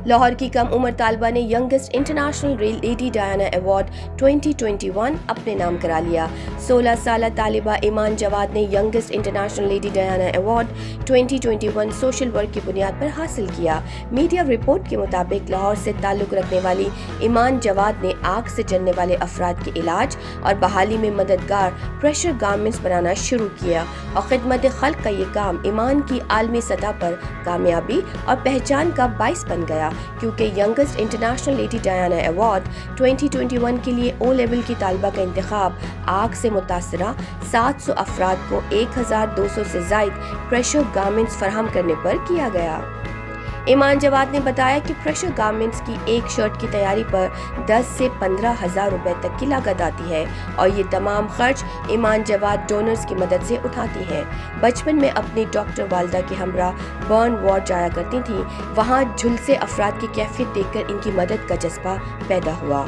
लाहौर की कम उम्र तालबा ने youngest international lady Diana award 2021 अपने नाम करा लिया। 16 साल तालिबा ईमान जवाद ने youngest international lady Diana award 2021 social work की बुनियाद पर हासिल किया। मीडिया रिपोर्ट के मुताबिक लाहौर से ताल्लुक रखने वाली ईमान जवाद ने आग से जलने वाले अफराद के इलाज और बहाली में मददगार प्रेशर गारमेंट्स बनाना शुरू किया और खिदमत खल्क का ये काम ईमान की आलमी सतह पर कामयाबी और पहचान का बाइस बन गया, क्योंकि youngest international lady Diana award 2021 के लिए ओ लेवल की तालिबा का इंतखाब आग से मुतासरा 700 अफराद को 1200 से जायद प्रेशर गारमेंट्स फराहम करने पर किया गया। ईमान जवाद ने बताया कि प्रेशर गारमेंट्स की एक शर्ट की तैयारी पर 10 से 15 हज़ार रुपए तक की लागत आती है और ये तमाम खर्च ईमान जवाद डोनर्स की मदद से उठाती है। बचपन में अपनी डॉक्टर वालदा के हमरा बर्न वार्ड जाया करती थी। वहाँ झुलसे अफराद की कैफियत देखकर इनकी मदद का जज्बा पैदा हुआ।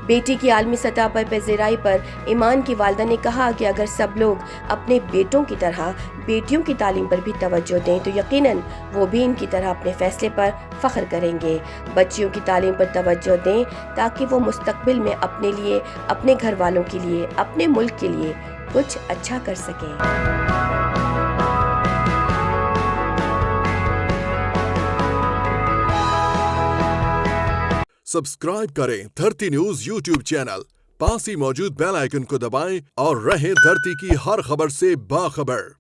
बेटी की आलमी सतह पर पेशेराई पर ईमान की वालदा ने कहा कि अगर सब लोग अपने बेटों की तरह बेटियों की तालीम पर भी तवज्जो दें तो यकीनन वो भी इनकी तरह अपने फैसले पर फख्र करेंगे। बच्चियों की तालीम पर तवज्जो दें ताकि वो मुस्तकबिल में अपने लिए, अपने घर वालों के लिए, अपने मुल्क के लिए कुछ अच्छा कर सकें। सब्सक्राइब करें धरती न्यूज यूट्यूब चैनल, पास ही मौजूद बेल आइकन को दबाएं और रहें धरती की हर खबर से बाखबर।